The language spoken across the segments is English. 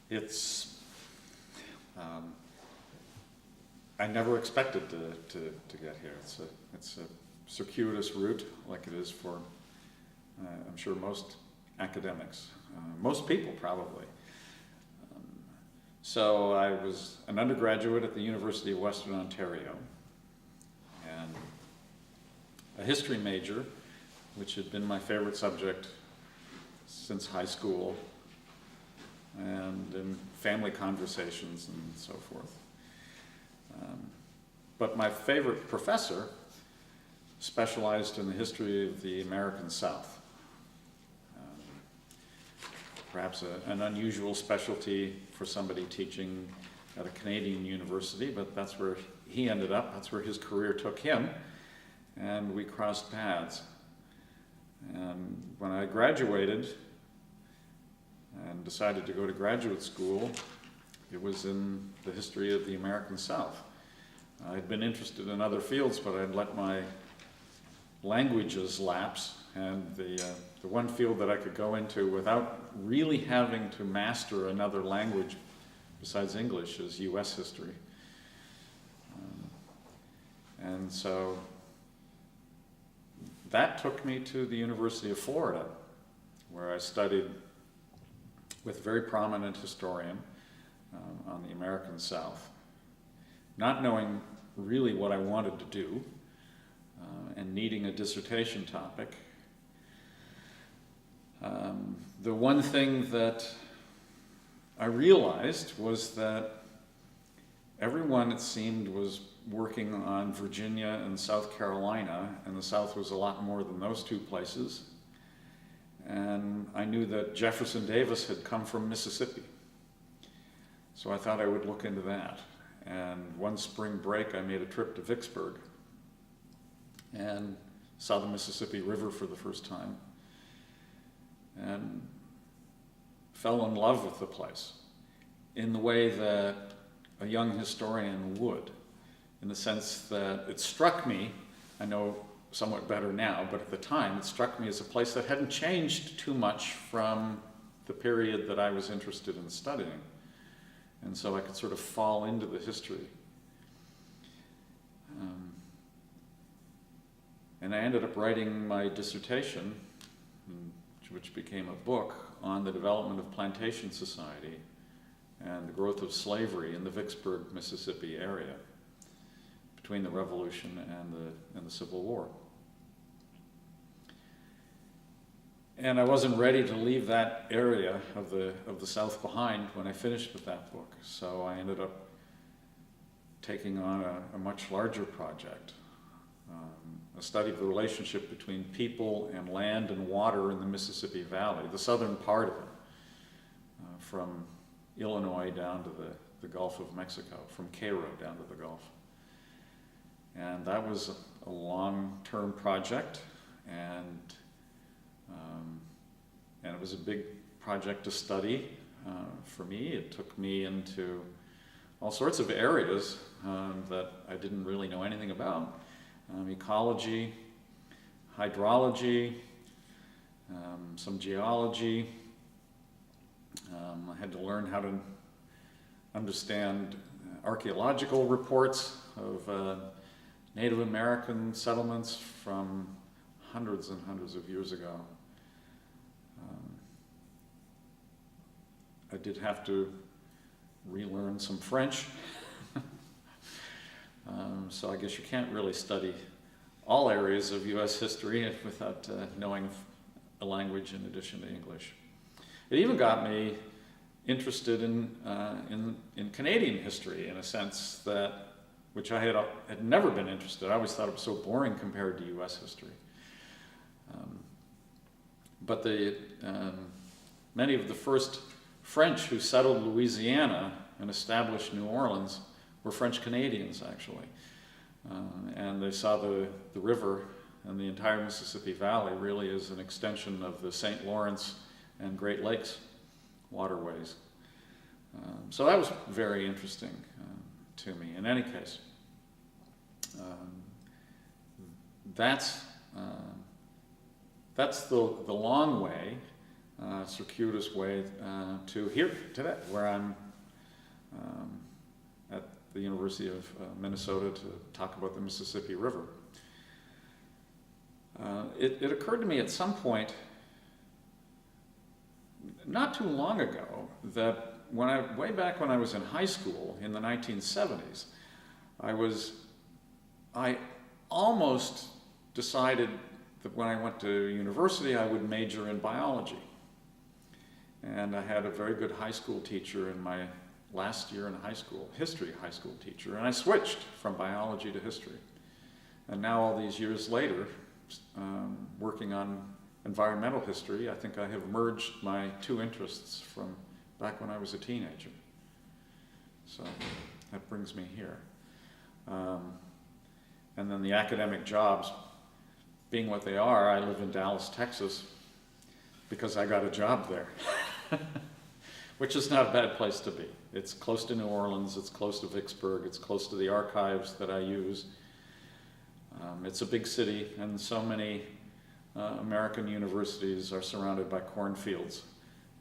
It's, I never expected to get here. It's a circuitous route, like it is for, I'm sure, most academics, most people probably. So I was an undergraduate at the University of Western Ontario, and a history major, which had been my favorite subject since high school, and in family conversations and so forth. But my favorite professor specialized in the history of the American South. Perhaps an unusual specialty for somebody teaching at a Canadian university, but that's where he ended up, that's where his career took him, and we crossed paths. And when I graduated and decided to go to graduate school, it was in the history of the American South. I'd been interested in other fields, but I'd let my languages lapse, and the one field that I could go into without really having to master another language besides English is U.S. history. And so that took me to the University of Florida, where I studied with a very prominent historian on the American South, not knowing really what I wanted to do and needing a dissertation topic. The one thing that I realized was that everyone, it seemed, was working on Virginia and South Carolina, and the South was a lot more than those two places. And I knew that Jefferson Davis had come from Mississippi. So I thought I would look into that. And one spring break, I made a trip to Vicksburg and saw the Mississippi River for the first time and fell in love with the place in the way that a young historian would, in the sense that it struck me, I know somewhat better now, but at the time it struck me as a place that hadn't changed too much from the period that I was interested in studying. And so I could sort of fall into the history. And I ended up writing my dissertation, which became a book, on the development of plantation society and the growth of slavery in the Vicksburg, Mississippi area between the Revolution and the Civil War. And I wasn't ready to leave that area of the South behind when I finished with that book. So I ended up taking on a much larger project, a study of the relationship between people and land and water in the Mississippi Valley, the southern part of it, from Illinois down to the Gulf of Mexico, from Cairo down to the Gulf. And that was a long-term project, and it was a big project to study for me. It took me into all sorts of areas that I didn't really know anything about. Ecology, hydrology, some geology. I had to learn how to understand archaeological reports of Native American settlements from hundreds and hundreds of years ago. I did have to relearn some French. So I guess you can't really study all areas of U.S. history without knowing a language in addition to English. It even got me interested in Canadian history, in a sense that, which I had never been interested. I always thought it was so boring compared to U.S. history. But many of the first French who settled Louisiana and established New Orleans were French Canadians, actually. And they saw the river and the entire Mississippi Valley really as an extension of the St. Lawrence and Great Lakes waterways. So that was very interesting to me. In any case, that's the long way. circuitous way to here today, where I'm at the University of Minnesota to talk about the Mississippi River. It occurred to me at some point, not too long ago, that way back when I was in high school in the 1970s, I almost decided that when I went to university I would major in biology. And I had a very good high school teacher in my last year in high school, history high school teacher, and I switched from biology to history. And now all these years later, working on environmental history, I think I have merged my two interests from back when I was a teenager. So that brings me here. And then the academic jobs, being what they are, I live in Dallas, Texas, because I got a job there, which is not a bad place to be. It's close to New Orleans, it's close to Vicksburg, it's close to the archives that I use. It's a big city, and so many American universities are surrounded by cornfields,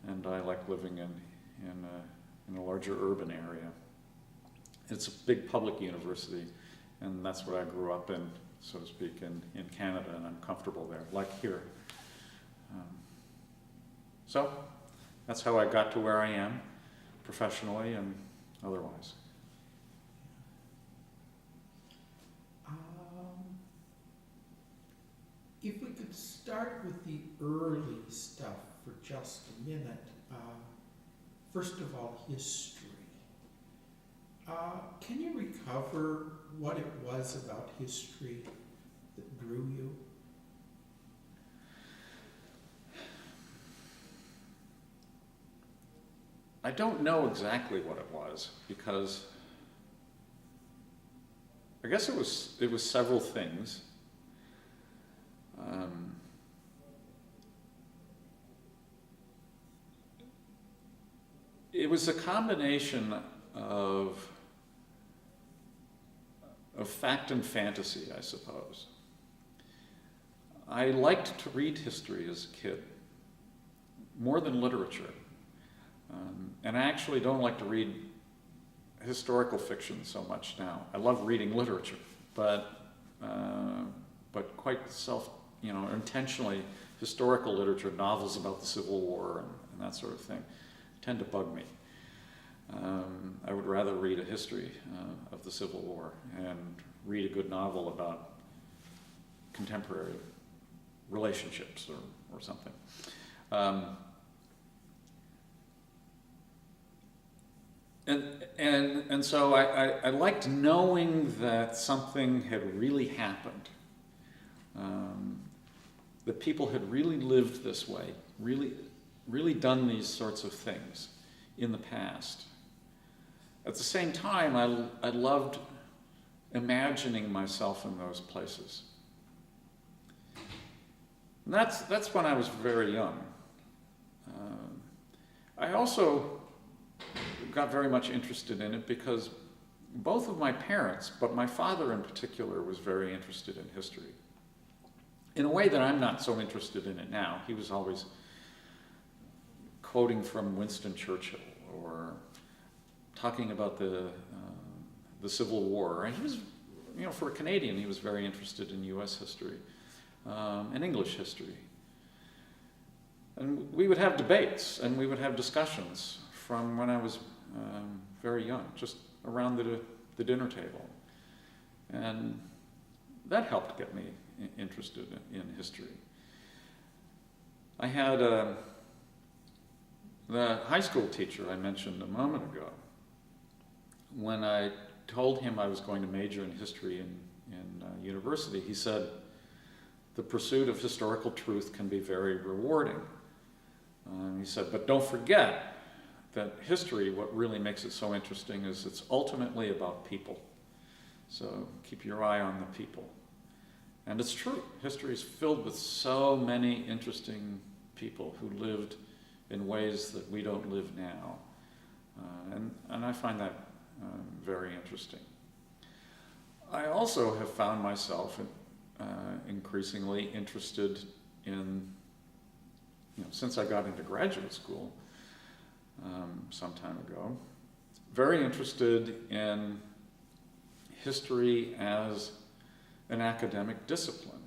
and I like living in a larger urban area. It's a big public university, and that's what I grew up in, so to speak, in Canada, and I'm comfortable there, like here. So that's how I got to where I am, professionally and otherwise. If we could start with the early stuff for just a minute. First of all, history. Can you recover what it was about history that drew you? I don't know exactly what it was, because I guess it was several things. It was a combination of fact and fantasy, I suppose. I liked to read history as a kid, more than literature. And I actually don't like to read historical fiction so much now. I love reading literature, but quite intentionally historical literature, novels about the Civil War and that sort of thing, tend to bug me. I would rather read a history of the Civil War and read a good novel about contemporary relationships or something. And so I liked knowing that something had really happened, that people had really lived this way, really done these sorts of things in the past. At the same time, I loved imagining myself in those places. And that's when I was very young. I also got very much interested in it because both of my parents, but my father in particular, was very interested in history. In a way that I'm not so interested in it now. He was always quoting from Winston Churchill or talking about the Civil War. And he was, for a Canadian, he was very interested in U.S. history and English history. And we would have debates and we would have discussions from when I was very young, just around the dinner table. And that helped get me interested in history. I had the high school teacher I mentioned a moment ago. When I told him I was going to major in history in university, he said, "The pursuit of historical truth can be very rewarding." He said, "But don't forget that history, what really makes it so interesting is it's ultimately about people. So keep your eye on the people." And it's true. History is filled with so many interesting people who lived in ways that we don't live now. And I find that very interesting. I also have found myself increasingly interested in since I got into graduate school some time ago, very interested in history as an academic discipline,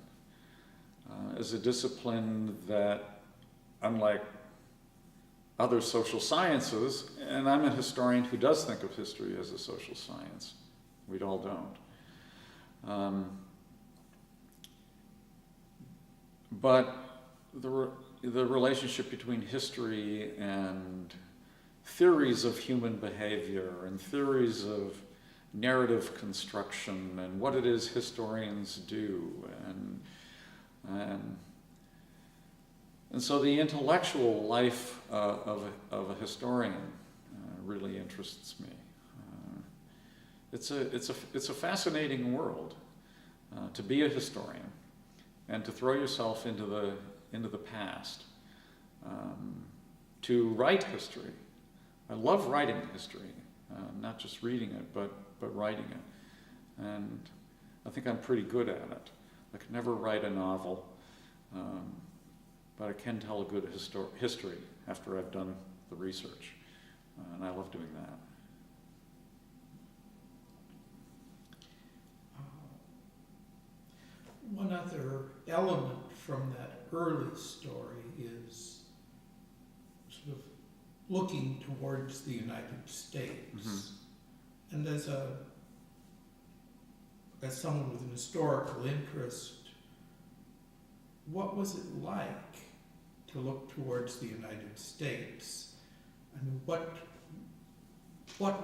as a discipline that, unlike other social sciences, and I'm a historian who does think of history as a social science. We all don't. But the relationship between history and theories of human behavior and theories of narrative construction and what it is historians do, and so the intellectual life of a historian really interests me. It's a fascinating world to be a historian and to throw yourself into the past, to write history. I love writing history, not just reading it, but writing it, and I think I'm pretty good at it. I could never write a novel, but I can tell a good history after I've done the research, and I love doing that. One other element from that early story is sort of looking towards the United States. Mm-hmm. And as someone with an historical interest, what was it like to look towards the United States? I mean, what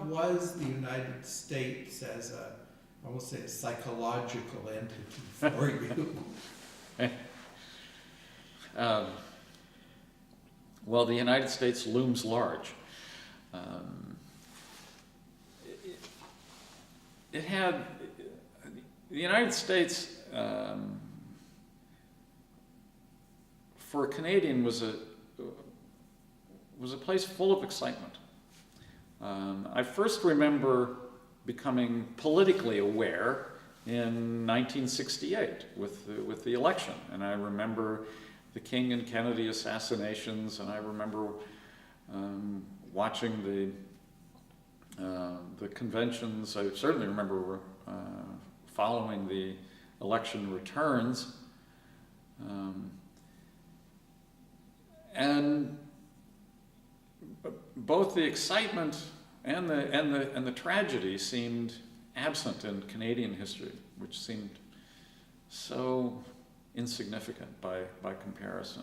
was the United States as I will say a psychological entity for you? Well, the United States looms large. The United States, for a Canadian, was a place full of excitement. I first remember becoming politically aware in 1968 with the election, and I remember the King and Kennedy assassinations, and I remember watching the conventions. I certainly remember following the election returns, and both the excitement and the tragedy seemed absent in Canadian history, which seemed so insignificant by comparison.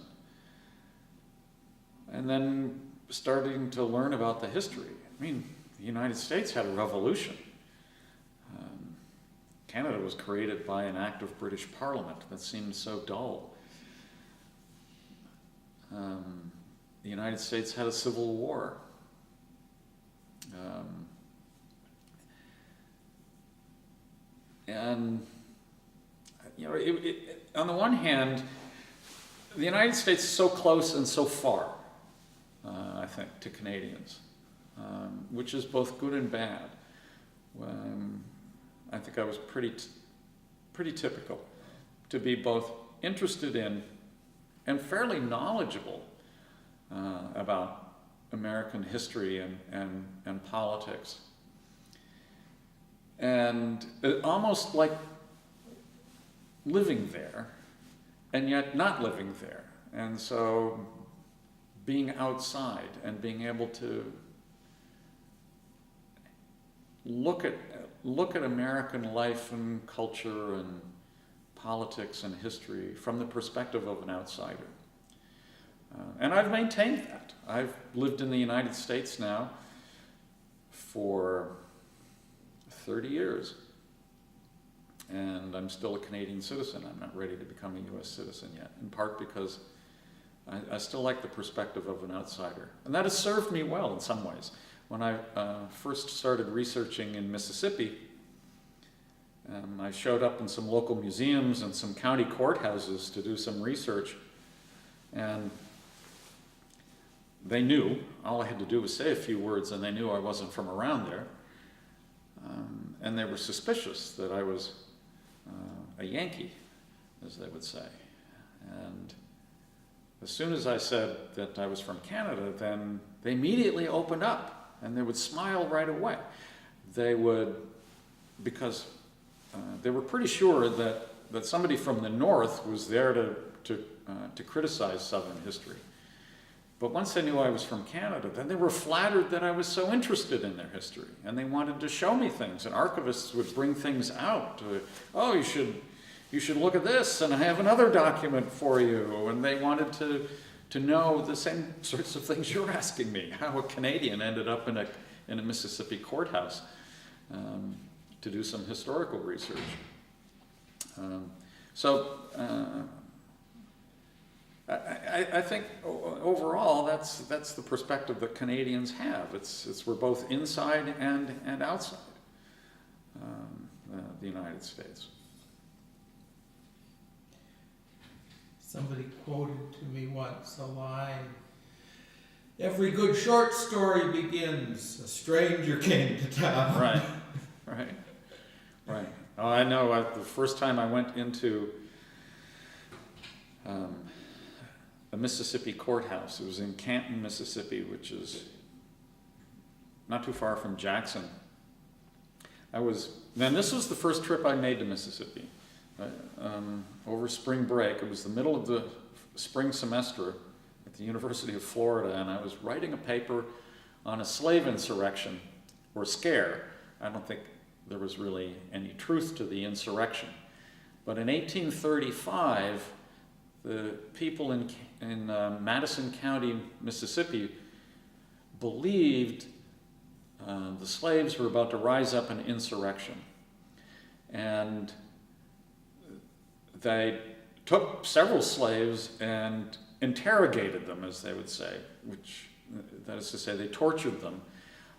And then starting to learn about the history. I mean, the United States had a revolution. Canada was created by an act of British Parliament that seemed so dull. The United States had a civil war. And on the one hand, the United States is so close and so far, I think, to Canadians, which is both good and bad. I think I was pretty typical to be both interested in and fairly knowledgeable about American history and politics. And almost like living there, and yet not living there. And so being outside and being able to look at American life and culture and politics and history from the perspective of an outsider. And I've maintained that. I've lived in the United States now for 30 years. And I'm still a Canadian citizen. I'm not ready to become a US citizen yet, in part because I still like the perspective of an outsider. And that has served me well in some ways. When I first started researching in Mississippi, I showed up in some local museums and some county courthouses to do some research. And they knew, all I had to do was say a few words and they knew I wasn't from around there. And they were suspicious that I was a Yankee, as they would say. And as soon as I said that I was from Canada, then they immediately opened up and they would smile right away. They would, because they were pretty sure that somebody from the North was there to criticize Southern history. But once they knew I was from Canada, then they were flattered that I was so interested in their history, and they wanted to show me things. And archivists would bring things out. Oh, you should look at this, and I have another document for you. And they wanted to know the same sorts of things you're asking me, how a Canadian ended up in a Mississippi courthouse to do some historical research. I think overall that's the perspective that Canadians have. It's we're both inside and outside the United States. Somebody quoted to me once a line, "Every good short story begins, a stranger came to town." Right. Oh, I know. The first time I went into the Mississippi courthouse, it was in Canton, Mississippi, which is not too far from Jackson. Then this was the first trip I made to Mississippi. Over spring break. It was the middle of the spring semester at the University of Florida, and I was writing a paper on a slave insurrection, or scare. I don't think there was really any truth to the insurrection. But in 1835, the people in Madison County, Mississippi, believed the slaves were about to rise up in insurrection. And they took several slaves and interrogated them, as they would say, which, that is to say, they tortured them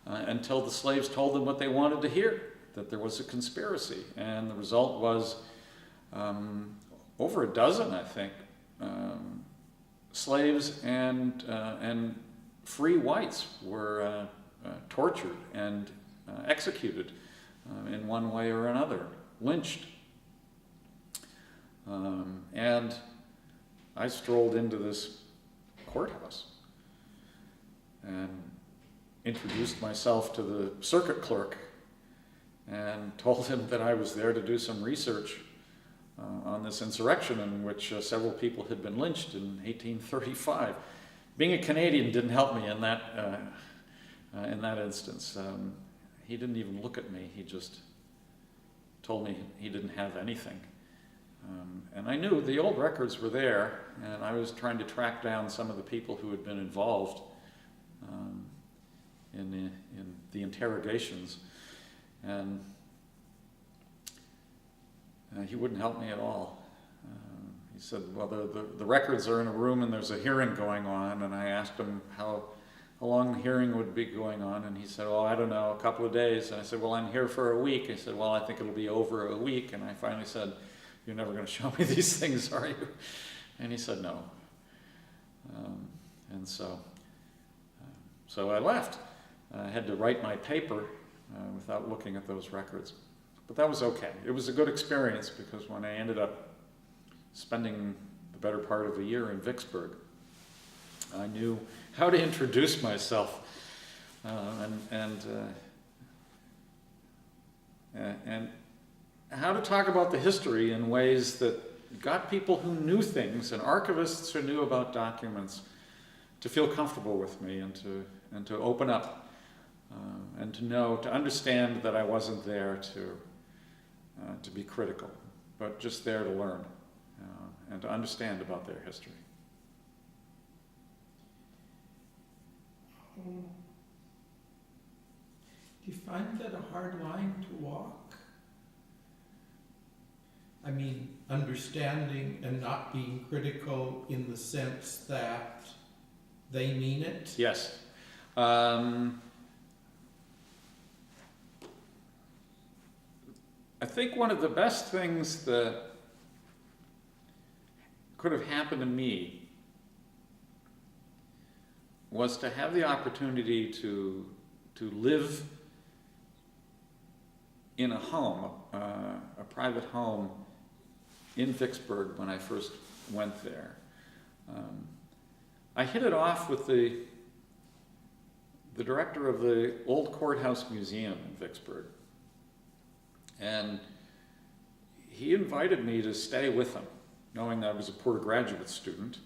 until the slaves told them what they wanted to hear, that there was a conspiracy. And the result was over a dozen, I think, slaves and free whites were tortured and executed in one way or another, lynched. And I strolled into this courthouse and introduced myself to the circuit clerk and told him that I was there to do some research on this insurrection in which several people had been lynched in 1835. Being a Canadian didn't help me in that instance. He didn't even look at me. He just told me he didn't have anything. And I knew the old records were there, and I was trying to track down some of the people who had been involved in the interrogations. And he wouldn't help me at all. He said, well, the records are in a room and there's a hearing going on. And I asked him how long the hearing would be going on. And he said, well, I don't know, a couple of days. And I said, well, I'm here for a week. He said, well, I think it'll be over a week. And I finally said, you're never going to show me these things, are you? And he said, no. And so I left. I had to write my paper without looking at those records. But that was okay. It was a good experience because when I ended up spending the better part of a year in Vicksburg, I knew how to introduce myself and how to talk about the history in ways that got people who knew things and archivists who knew about documents to feel comfortable with me and to open up and to understand that I wasn't there to be critical, but just there to learn and to understand about their history. Do you find that a hard line to walk? I mean, understanding and not being critical in the sense that they mean it? Yes. I think one of the best things that could have happened to me was to have the opportunity to live in a home, a private home in Vicksburg when I first went there. I hit it off with the director of the Old Courthouse Museum in Vicksburg. And he invited me to stay with him, knowing that I was a poor graduate student.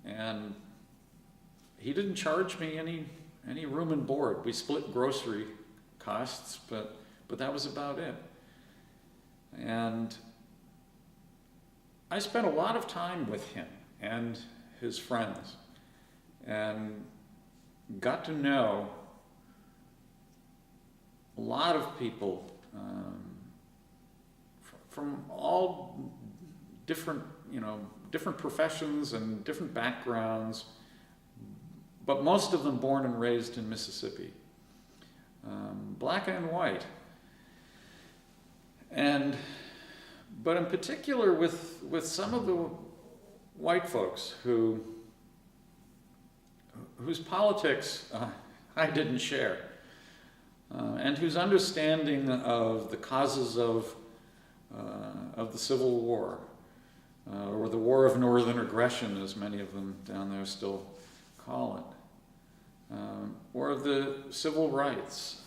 And he didn't charge me any room and board. We split grocery costs, but that was about it. And I spent a lot of time with him and his friends, and got to know a lot of people from all different, different professions and different backgrounds, but most of them born and raised in Mississippi, black and white. But in particular with some of the white folks whose politics I didn't share, and whose understanding of the causes of the Civil War, or the War of Northern Aggression, as many of them down there still call it, or of the Civil Rights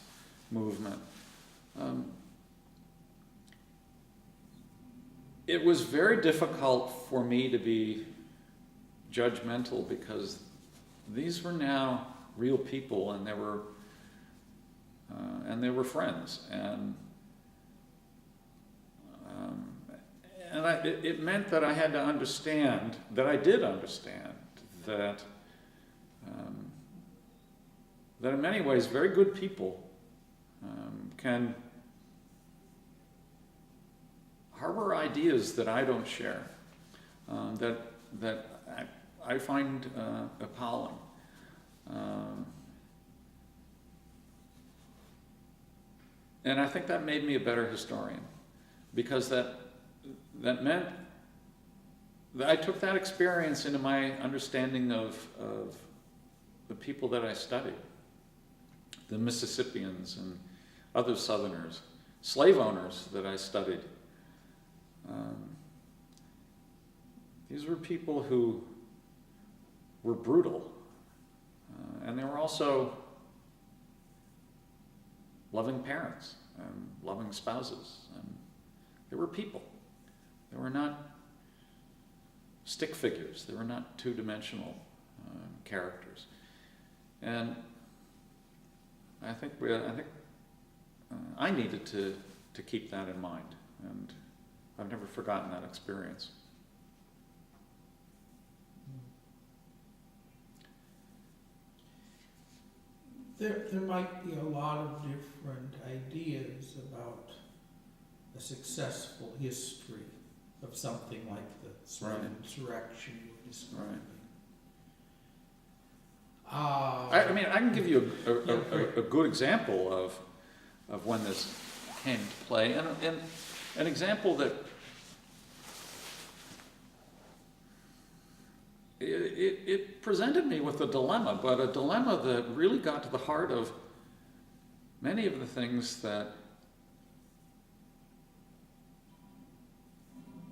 Movement. It was very difficult for me to be judgmental, because these were now real people, and they were friends, and it meant that I had to understand, that I did understand, that in many ways very good people can harbor ideas that I don't share, that I find appalling. And I think that made me a better historian, because that meant that I took that experience into my understanding of the people that I studied, the Mississippians and other Southerners, slave owners that I studied. These were people who were brutal, and they were also loving parents and loving spouses, and they were people. They were not stick figures. They were not two-dimensional characters. And I think I needed to keep that in mind, and I've never forgotten that experience. There might be a lot of different ideas about a successful history of something like the Right. insurrection you were describing. I mean, I can give you a good example of when this came to play, and an example that it presented me with a dilemma, but a dilemma that really got to the heart of many of the things that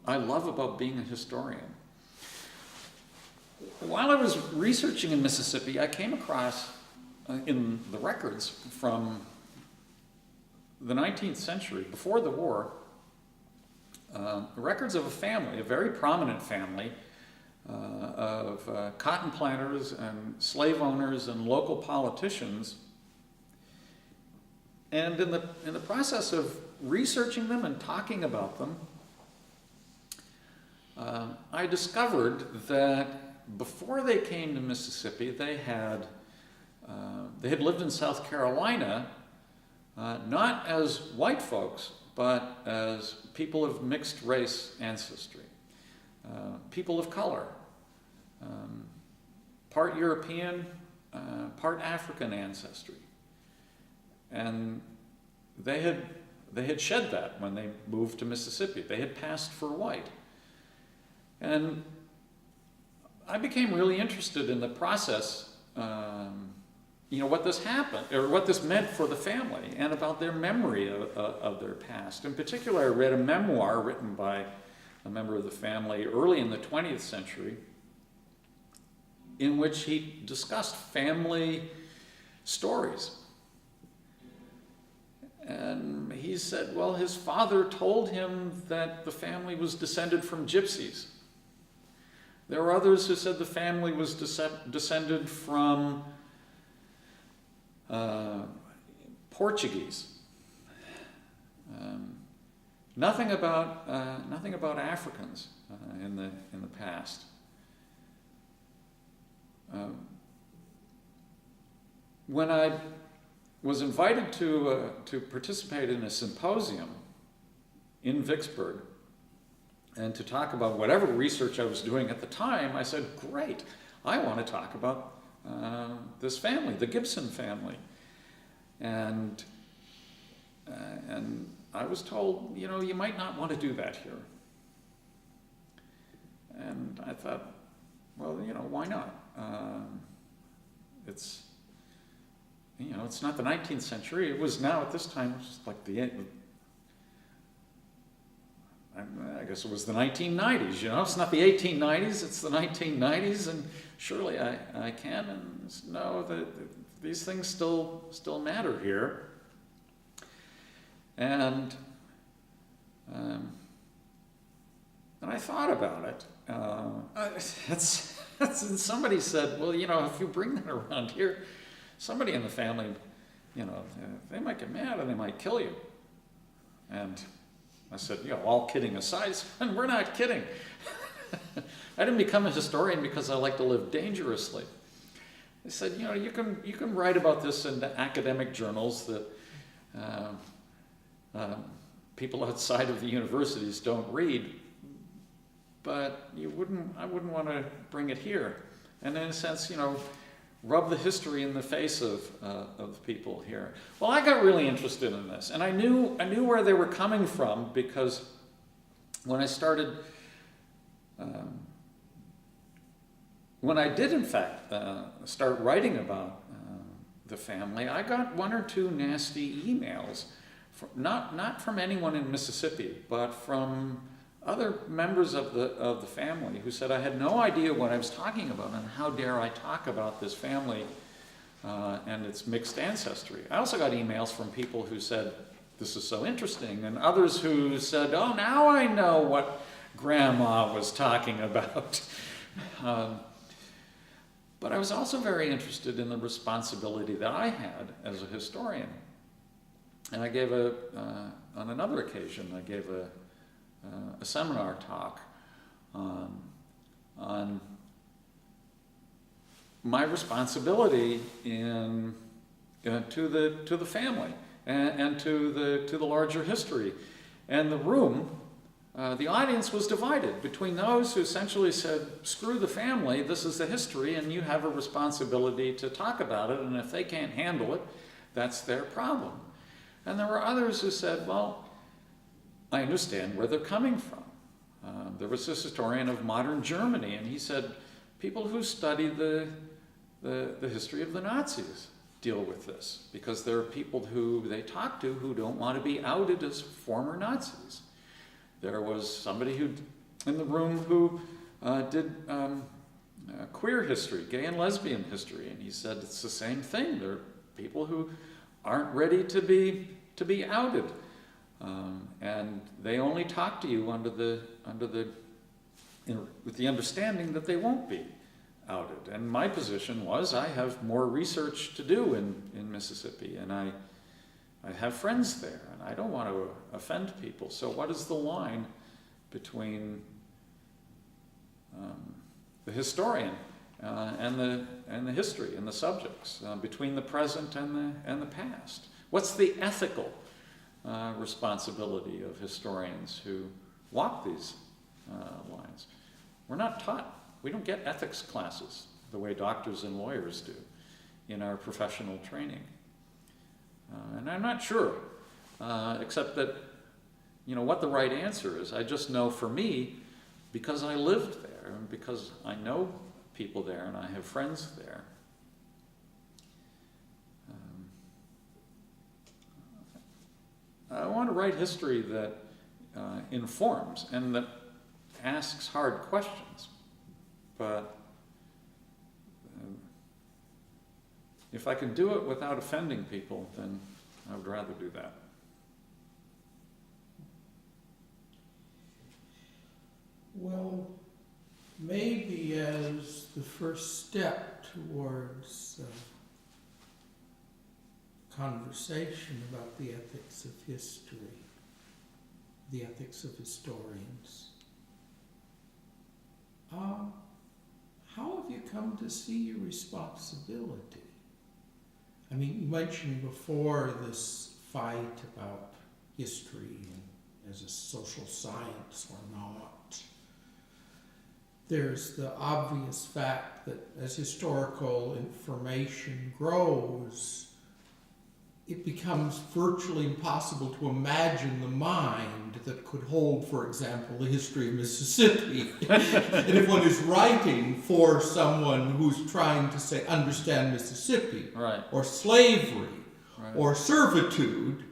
I love about being a historian. While I was researching in Mississippi, I came across in the records from the 19th century, before the war, records of a family, a very prominent family, of cotton planters and slave owners and local politicians. And in the process of researching them and talking about them, I discovered that before they came to Mississippi, they had lived in South Carolina, not as white folks, but as people of mixed race ancestry, people of color, part European, part African ancestry. And they had shed that when they moved to Mississippi. They had passed for white. And I became really interested in the process, what this happened, or what this meant for the family, and about their memory of their past. In particular, I read a memoir written by a member of the family early in the 20th century, in which he discussed family stories. And he said, well, his father told him that the family was descended from gypsies. There were others who said the family was descended from Portuguese. Nothing about Africans in the past. When I was invited to participate in a symposium in Vicksburg and to talk about whatever research I was doing at the time, I said, great, I want to talk about this family, the Gibson family. And I was told, you might not want to do that here. And I thought, well, why not? It's not the 19th century. It was now at this time, it's like I guess it was the 1990s, It's not the 1890s, it's the 1990s, and surely I can know that these things still matter here. And I thought about it. And somebody said, well, if you bring that around here, somebody in the family, they might get mad and they might kill you. And I said, all kidding aside, and we're not kidding. I didn't become a historian because I like to live dangerously. They said, you can write about this in the academic journals that people outside of the universities don't read, but I wouldn't want to bring it here. And in a sense, rub the history in the face of the people here. Well, I got really interested in this, and I knew where they were coming from, because when I started, when I did in fact start writing about the family, I got one or two nasty emails, not from anyone in Mississippi, but from other members of the family who said I had no idea what I was talking about, and how dare I talk about this family and its mixed ancestry. I also got emails from people who said, this is so interesting, and others who said, oh, now I know what Grandma was talking about. But I was also very interested in the responsibility that I had as a historian. And I gave on another occasion, I gave a seminar talk on my responsibility to the family and to the larger history. And the room, the audience was divided between those who essentially said, screw the family, this is the history, and you have a responsibility to talk about it, and if they can't handle it, that's their problem. And there were others who said, well, I understand where they're coming from. There was this historian of modern Germany, and he said, people who study the history of the Nazis deal with this, because there are people who they talk to who don't want to be outed as former Nazis. There was somebody in the room who did queer history, gay and lesbian history, and he said it's the same thing. There are people who aren't ready to be outed. And they only talk to you with the understanding that they won't be outed. And my position was, I have more research to do in Mississippi, and I have friends there, and I don't want to offend people. So what is the line between the historian and the history and the subjects, between the present and the past? What's the ethical responsibility of historians who walk these lines? We're not taught. We don't get ethics classes the way doctors and lawyers do in our professional training. And I'm not sure, except that, what the right answer is. I just know for me, because I lived there, and because I know people there, and I have friends there, I want to write history that informs and that asks hard questions, but if I can do it without offending people, then I would rather do that. Well, maybe as the first step towards conversation about the ethics of history, the ethics of historians, how have you come to see your responsibility? I mean, you mentioned before this fight about history as a social science or not. There's the obvious fact that as historical information grows, it becomes virtually impossible to imagine the mind that could hold, for example, the history of Mississippi. And if one is writing for someone who's trying to say, understand Mississippi, Right. or slavery, Right. or servitude,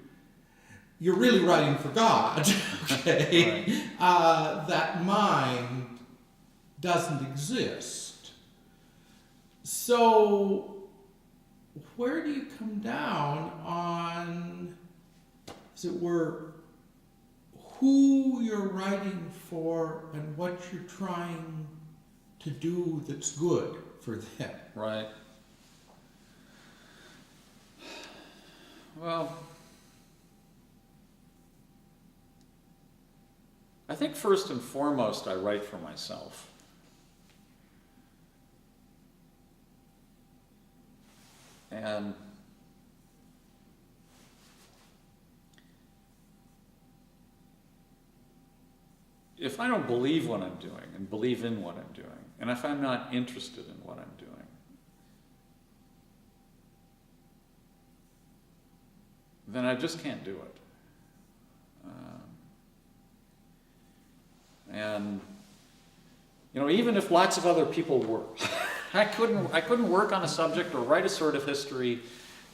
you're really writing for God, okay? Right. That mind doesn't exist. So where do you come down on, as it were, who you're writing for and what you're trying to do that's good for them? Right. Well, I think first and foremost I write for myself. And if I don't believe what I'm doing and believe in what I'm doing, and if I'm not interested in what I'm doing, then I just can't do it. And you know, even if lots of other people were, I couldn't work on a subject or write a sort of history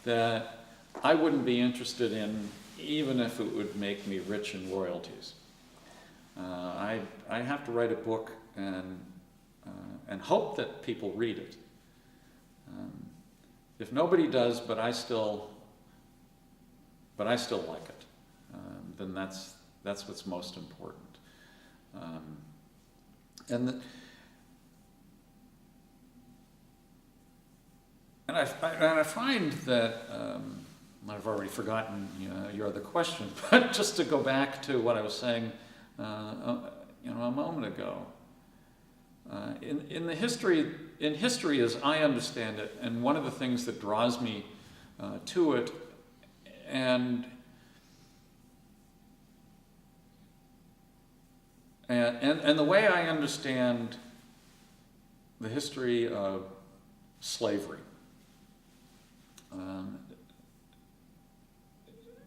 that I wouldn't be interested in, even if it would make me rich in royalties. I have to write a book and hope that people read it. If nobody does, but I still like it, then that's what's most important. And I find that I've already forgotten your other question, but just to go back to what I was saying, a moment ago. In history as I understand it, and one of the things that draws me to it, and the way I understand the history of slavery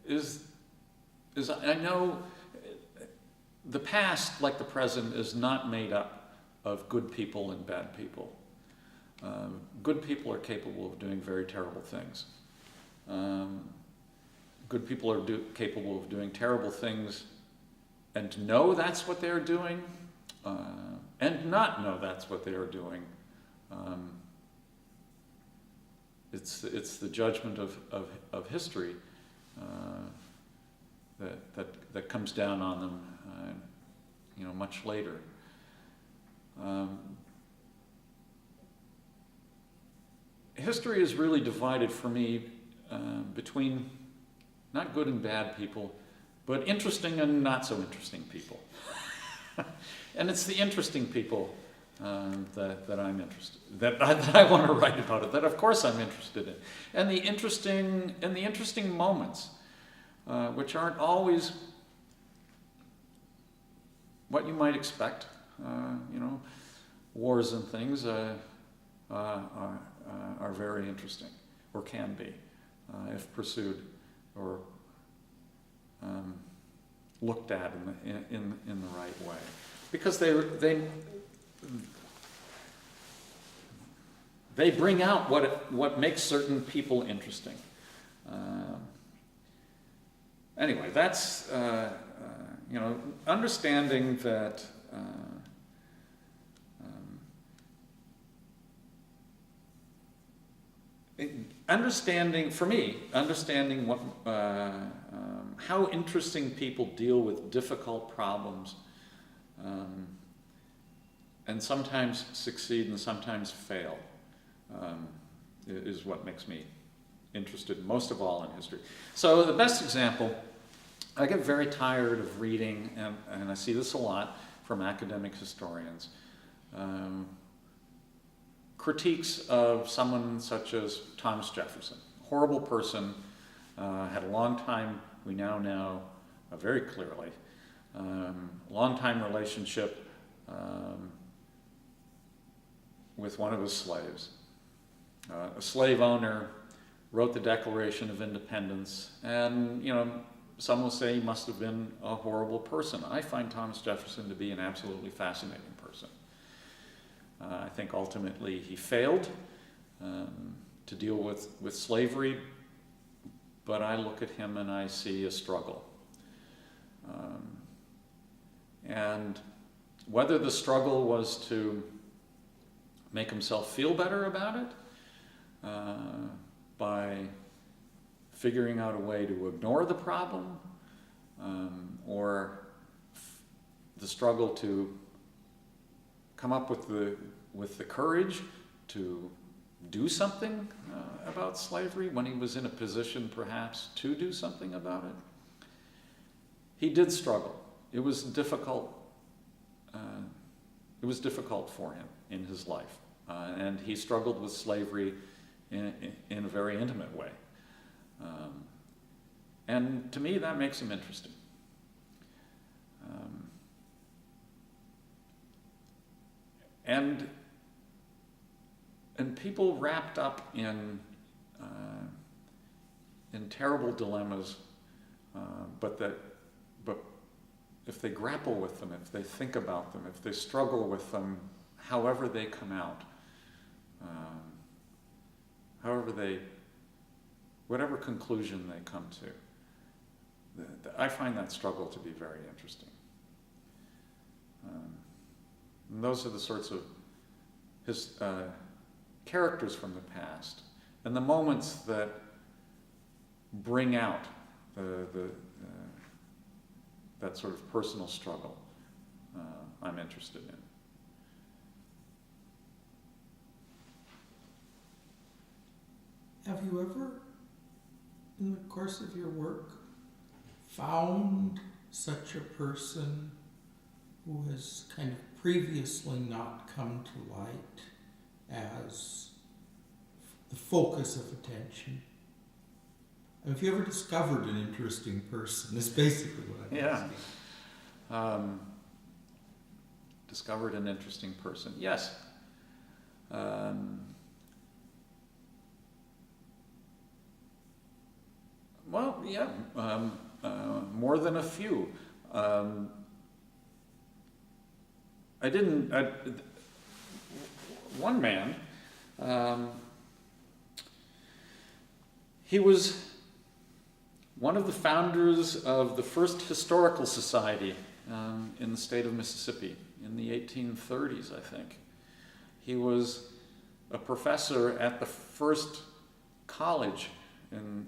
is I know the past, like the present, is not made up of good people and bad people. Good people are capable of doing very terrible things. Good people are capable of doing terrible things and know that's what they're doing, and not know that's what they are doing. It's the judgment of history that comes down on them, much later. History is really divided for me between not good and bad people, but interesting and not so interesting people. And it's the interesting people that I'm interested, that I want to write about it, that of course I'm interested in. And the interesting moments, which aren't always what you might expect. Wars and things are very interesting, or can be, if pursued or looked at in the right way, because they bring out what makes certain people interesting. Anyway, that's understanding that understanding, for me, understanding what, how interesting people deal with difficult problems, and sometimes succeed and sometimes fail, is what makes me interested most of all in history. So the best example, I get very tired of reading, and I see this a lot from academic historians, critiques of someone such as Thomas Jefferson. Horrible person, had a long time, we now know very clearly, long time relationship with one of his slaves. A slave owner wrote the Declaration of Independence, and some will say he must have been a horrible person. I find Thomas Jefferson to be an absolutely fascinating person. I think ultimately he failed to deal with slavery, but I look at him and I see a struggle. And whether the struggle was to make himself feel better about it, by figuring out a way to ignore the problem, or the struggle to come up with the courage to do something about slavery when he was in a position perhaps to do something about it. He did struggle. It was difficult. It was difficult for him in his life, and he struggled with slavery in a very intimate way. And to me, that makes him interesting. And people wrapped up in terrible dilemmas, but if they grapple with them, if they think about them, if they struggle with them, however they come out, whatever conclusion they come to, I find that struggle to be very interesting. And those are the sorts of his characters from the past, and the moments that bring out that sort of personal struggle I'm interested in. Have you ever, in the course of your work, found such a person who has kind of previously not come to light as the focus of attention? And have you ever discovered an interesting person? Is basically what I'm asking. Discovered an interesting person. Yes. Well, yeah, more than a few. One man, he was one of the founders of the first historical society in the state of Mississippi in the 1830s, I think. He was a professor at the first college in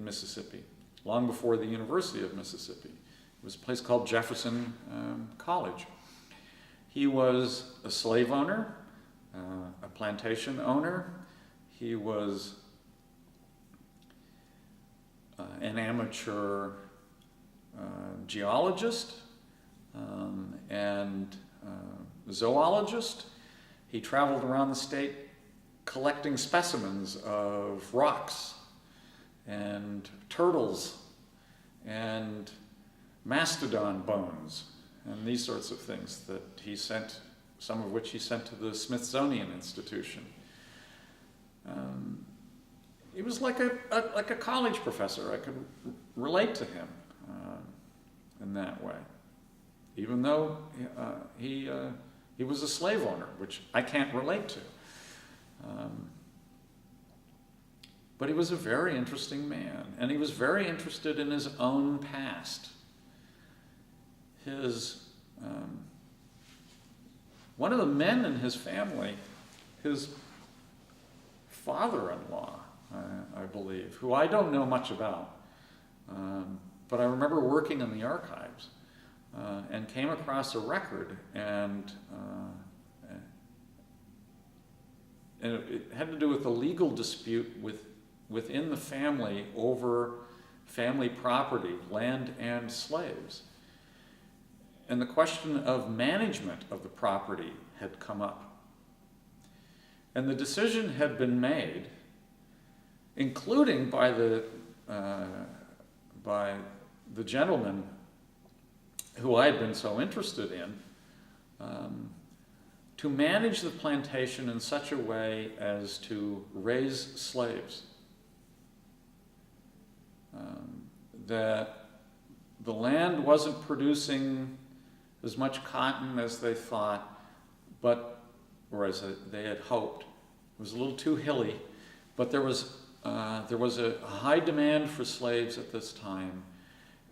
Mississippi, long before the University of Mississippi. It was a place called Jefferson College. He was a slave owner, a plantation owner. He was an amateur geologist and zoologist. He traveled around the state collecting specimens of rocks and turtles and mastodon bones and these sorts of things that he sent, some of which he sent to the Smithsonian Institution. He was like a college professor. I could relate to him in that way, even though he was a slave owner, which I can't relate to. But he was a very interesting man, and he was very interested in his own past. One of the men in his family, his father-in-law, I believe, who I don't know much about. But I remember working in the archives and came across a record, and it had to do with a legal dispute within the family over family property, land and slaves. And the question of management of the property had come up. And the decision had been made, including by the gentleman who I had been so interested in, to manage the plantation in such a way as to raise slaves. That the land wasn't producing as much cotton as they thought, or as they had hoped. It was a little too hilly, but there was a high demand for slaves at this time,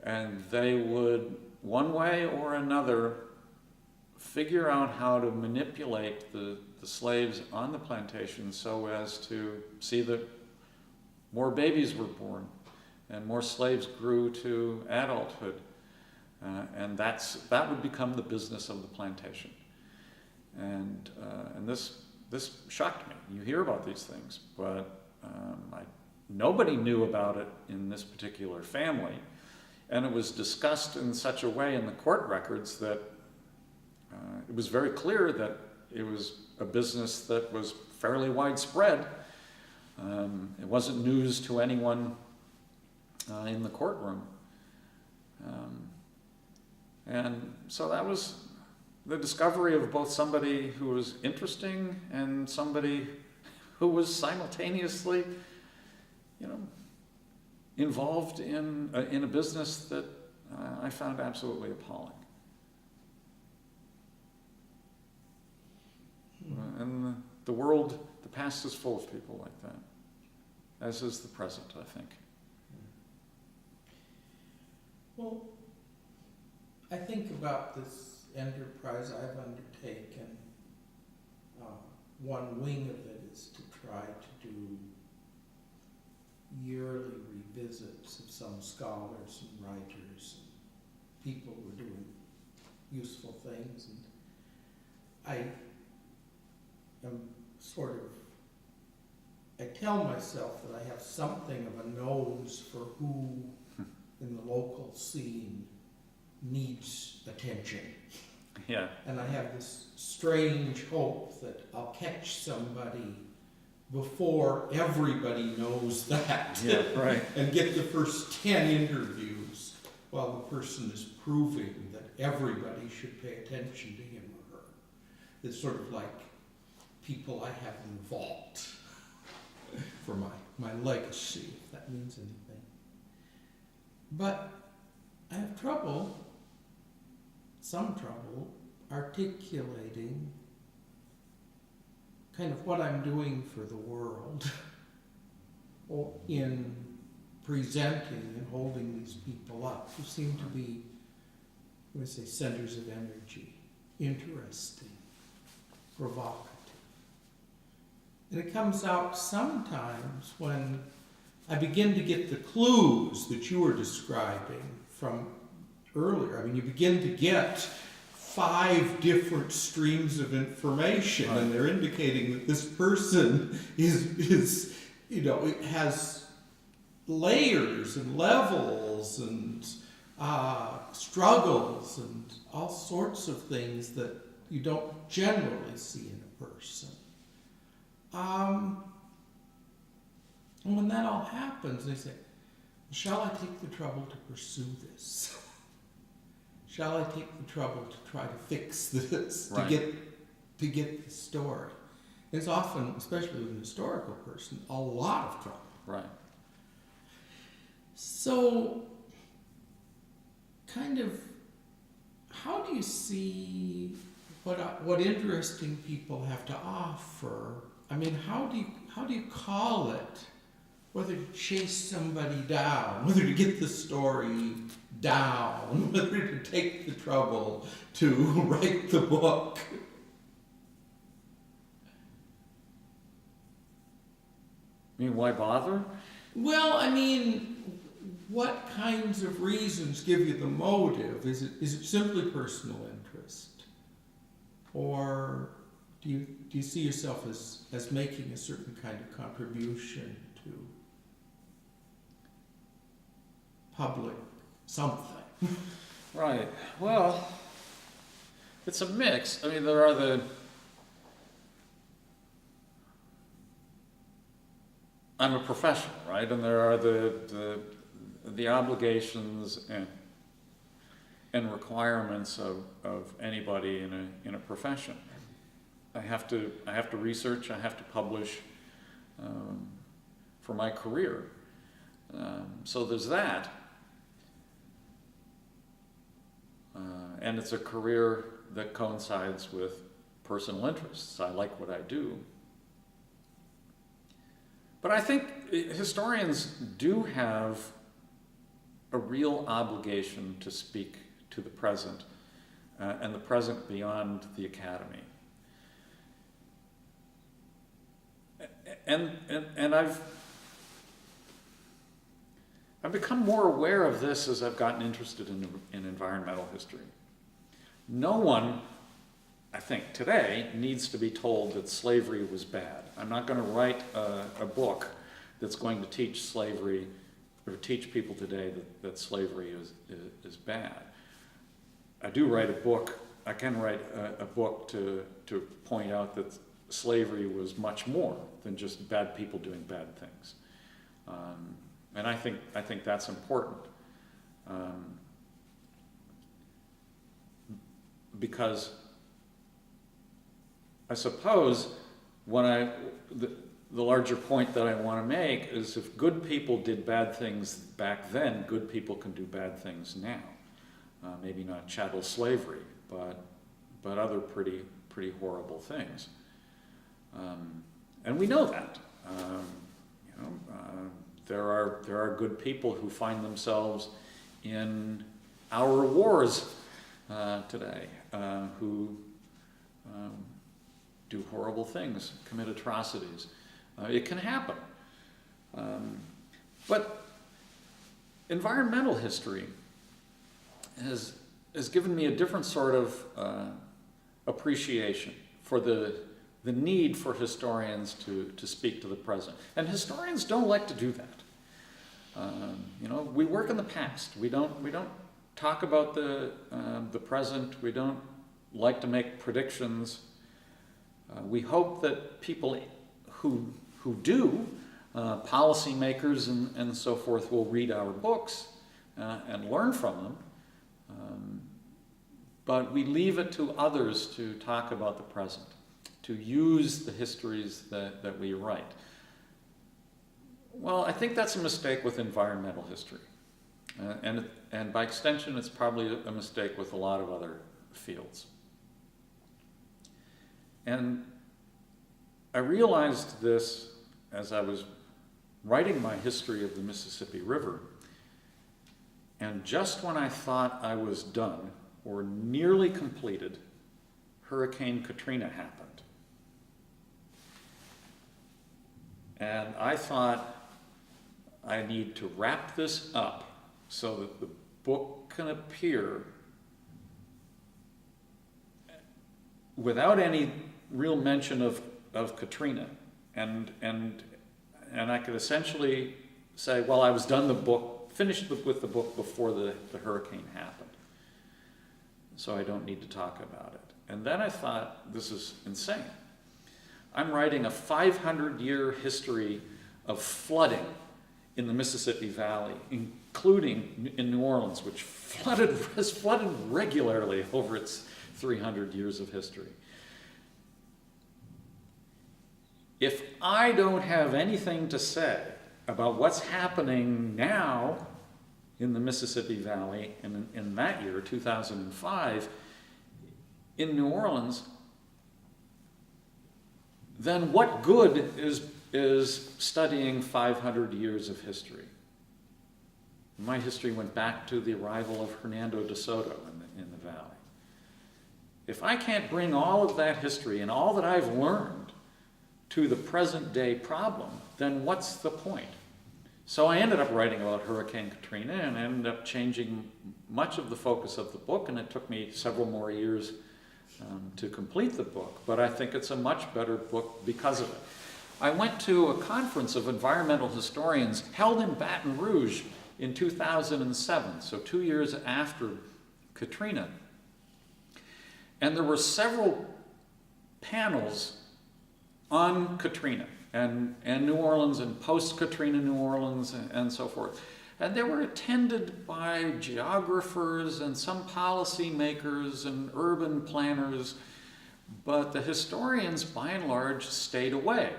and they would, one way or another, figure out how to manipulate the slaves on the plantation so as to see that more babies were born and more slaves grew to adulthood. And that would become the business of the plantation. And this shocked me. You hear about these things, but nobody knew about it in this particular family. And it was discussed in such a way in the court records that it was very clear that it was a business that was fairly widespread. It wasn't news to anyone in the courtroom. And so that was the discovery of both somebody who was interesting and somebody who was simultaneously, involved in a business that I found absolutely appalling. And the world, the past is full of people like that, as is the present, I think. Well, I think about this enterprise I've undertaken. One wing of it is to try to do yearly revisits of some scholars and writers and people who are doing useful things. And I am I tell myself that I have something of a nose for who in the local scene needs attention. Yeah. And I have this strange hope that I'll catch somebody before everybody knows that. Yeah, right. And get the first 10 interviews while the person is proving that everybody should pay attention to him or her. It's sort of like people I have in the vault for my legacy, if that means anything. But I have some trouble articulating kind of what I'm doing for the world or in presenting and holding these people up who seem to be, centers of energy, interesting, provocative. And it comes out sometimes when I begin to get the clues that you were describing from earlier. I mean, you begin to get 5 different streams of information, and they're indicating that this person is it has layers and levels and struggles and all sorts of things that you don't generally see in a person. And when that all happens, they say, shall I take the trouble to pursue this? Shall I take the trouble to try to fix this, right. to get the story? It's often, especially with an historical person, a lot of trouble. Right. So, kind of, how do you see what interesting people have to offer? I mean, how do you call it? Whether to chase somebody down, whether to get the story down, whether to take the trouble to write the book. I mean, why bother? Well, I mean, what kinds of reasons give you the motive? Is it simply personal interest? Or do you see yourself as making a certain kind of contribution to public something? Right. Well, it's a mix. I mean, I'm a professional, right? And there are the obligations and requirements of anybody in a profession. I have to research. I have to publish for my career. So there's that. And it's a career that coincides with personal interests. I like what I do. But I think historians do have a real obligation to speak to the present, and the present beyond the academy. And I've become more aware of this as I've gotten interested in environmental history. No one, I think, today needs to be told that slavery was bad. I'm not going to write a book that's going to teach slavery or teach people today that slavery is bad. I do write a book. I can write a book to point out that slavery was much more than just bad people doing bad things. And I think that's important. Because I suppose the larger point that I want to make is if good people did bad things back then, good people can do bad things now. Maybe not chattel slavery, but other pretty horrible things. And we know that. There are good people who find themselves in our wars today, who do horrible things, commit atrocities. It can happen. But environmental history has given me a different sort of appreciation for the need for historians to speak to the present. And historians don't like to do that. We work in the past. We don't talk about the present. We don't like to make predictions. We hope that people who do, policymakers and so forth, will read our books and learn from them. But we leave it to others to talk about the present, to use the histories that we write. Well, I think that's a mistake with environmental history. And by extension, it's probably a mistake with a lot of other fields. And I realized this as I was writing my history of the Mississippi River. And just when I thought I was done, or nearly completed, Hurricane Katrina happened. And I thought I need to wrap this up so that the book can appear without any real mention of Katrina. And I could essentially say, well, I was done finished with the book before the hurricane happened. So I don't need to talk about it. And then I thought, this is insane. I'm writing a 500-year history of flooding in the Mississippi Valley, including in New Orleans, which has flooded regularly over its 300 years of history. If I don't have anything to say about what's happening now in the Mississippi Valley in that year, 2005, in New Orleans, then what good is studying 500 years of history? My history went back to the arrival of Hernando de Soto in the valley. If I can't bring all of that history and all that I've learned to the present day problem, then what's the point? So I ended up writing about Hurricane Katrina and ended up changing much of the focus of the book, and it took me several more years to complete the book, but I think it's a much better book because of it. I went to a conference of environmental historians held in Baton Rouge in 2007, so 2 years after Katrina. And there were several panels on Katrina and New Orleans and post-Katrina New Orleans and so forth. And they were attended by geographers and some policymakers and urban planners, but the historians, by and large, stayed away.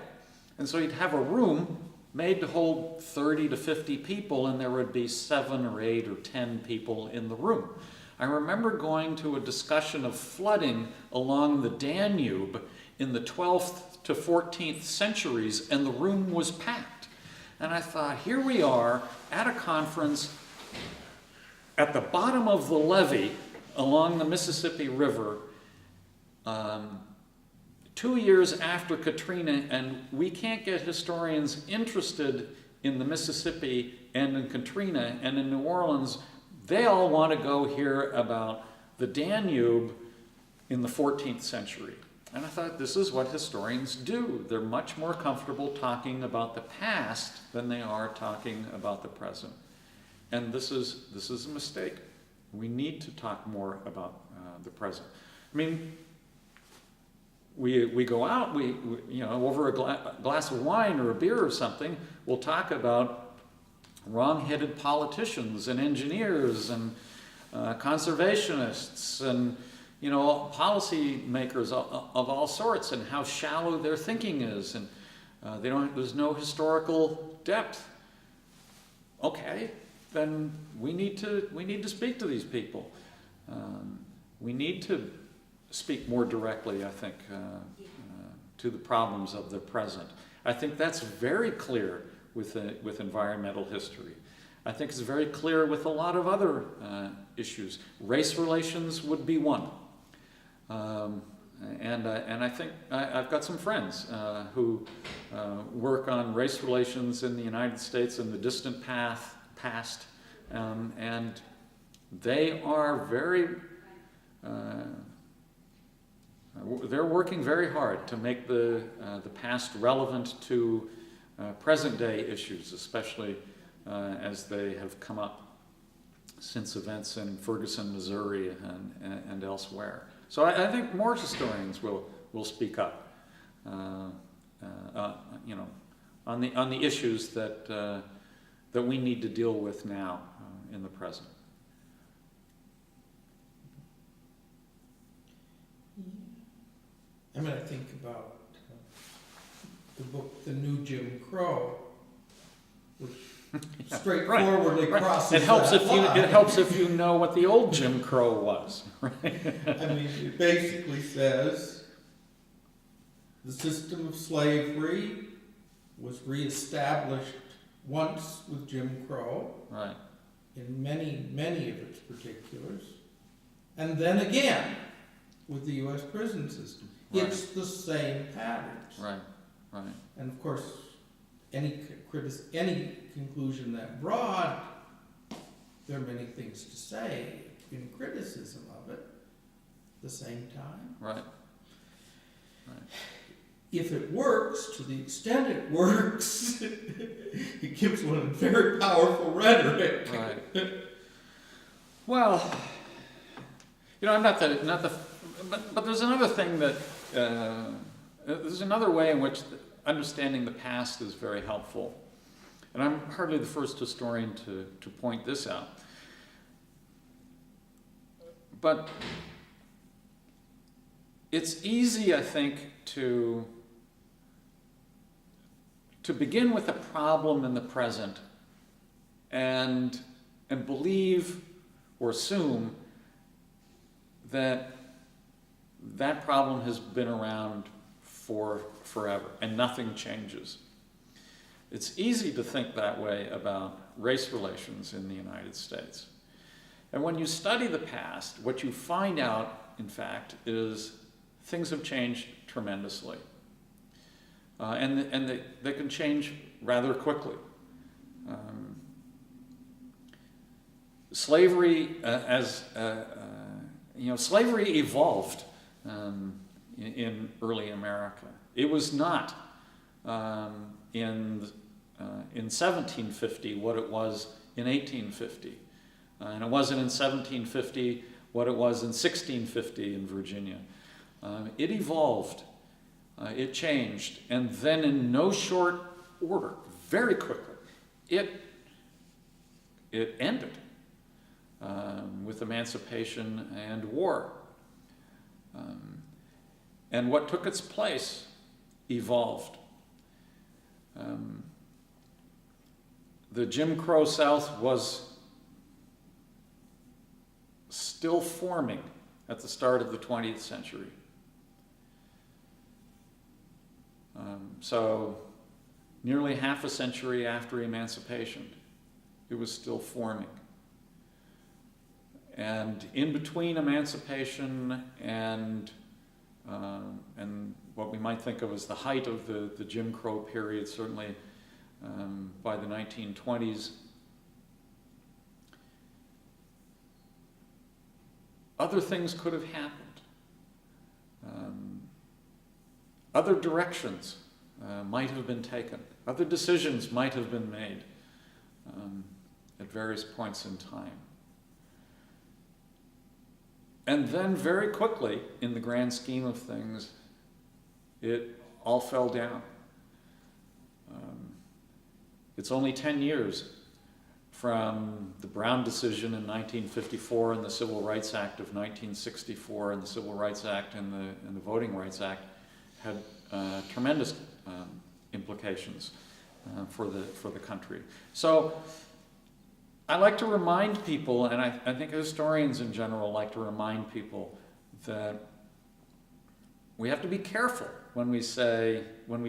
And so you'd have a room made to hold 30 to 50 people, and there would be 7 or 8 or 10 people in the room. I remember going to a discussion of flooding along the Danube in the 12th to 14th centuries, and the room was packed. And I thought, here we are at a conference at the bottom of the levee along the Mississippi River, 2 years after Katrina, and we can't get historians interested in the Mississippi and in Katrina and in New Orleans. They all want to go hear about the Danube in the 14th century. And I thought, this is what historians do. They're much more comfortable talking about the past than they are talking about the present. And this is a mistake. We need to talk more about the present. I mean, we go out, we over a glass of wine or a beer or something, we'll talk about wrong-headed politicians and engineers and conservationists and policy makers of all sorts, and how shallow their thinking is, and there's no historical depth. Okay, then we need to speak to these people. We need to speak more directly, I think, to the problems of the present. I think that's very clear with environmental history. I think it's very clear with a lot of other issues. Race relations would be one. And I think I've got some friends who work on race relations in the United States in the distant past, and they are they're working very hard to make the past relevant to present day issues, especially as they have come up since events in Ferguson, Missouri, and elsewhere. So I think more historians will speak up, on the issues that we need to deal with now in the present. I mean, I think about the book, The New Jim Crow, which straightforwardly crosses It helps that line. It helps if you know what the old Jim Crow was, right? I mean, it basically says the system of slavery was reestablished once with Jim Crow, Right. in many of its particulars, and then again with the U.S. prison system. Right. It's the same patterns. Right. And of course, any conclusion that broad, there are many things to say in criticism of it at the same time. Right. If it works, to the extent it works, it gives one a very powerful rhetoric. Right. Well, I'm not the, but there's another thing that, there's another way in which understanding the past is very helpful. And I'm hardly the first historian to point this out. But it's easy, I think, to begin with a problem in the present and believe or assume that problem has been around for forever and nothing changes. It's easy to think that way about race relations in the United States. And when you study the past, what you find out, in fact, is things have changed tremendously. And they can change rather quickly. Slavery, slavery evolved in early America. It was not in 1750 what it was in 1850. And it wasn't in 1750 what it was in 1650 in Virginia. It evolved, it changed, and then in no short order, very quickly, it ended with emancipation and war. And what took its place evolved. The Jim Crow South was still forming at the start of the 20th century. So nearly half a century after emancipation, it was still forming. And in between emancipation and what we might think of as the height of the Jim Crow period, certainly by the 1920s, other things could have happened. Other directions might have been taken. Other decisions might have been made at various points in time. And then very quickly, in the grand scheme of things, it all fell down. It's only 10 years from the Brown decision in 1954 and the Civil Rights Act of 1964, and the Civil Rights Act and the Voting Rights Act had tremendous implications for the country. So I like to remind people, and I think historians in general like to remind people, that we have to be careful when we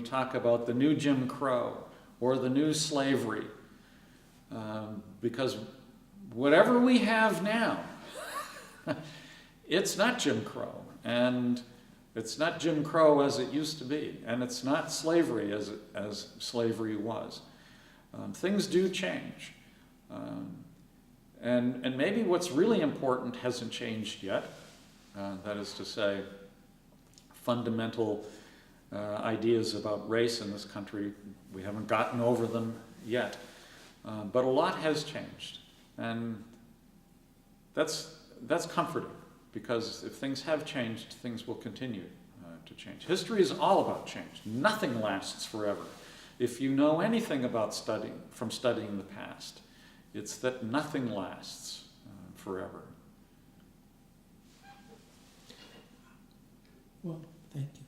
talk about the new Jim Crow or the new slavery, because whatever we have now, it's not Jim Crow, and it's not Jim Crow as it used to be, and it's not slavery as slavery was. Things do change. And maybe what's really important hasn't changed yet. That is to say, fundamental ideas about race in this country, we haven't gotten over them yet. But a lot has changed. And that's comforting, because if things have changed, things will continue to change. History is all about change. Nothing lasts forever. If you know anything about studying the past, it's that nothing lasts forever. Well, thank you.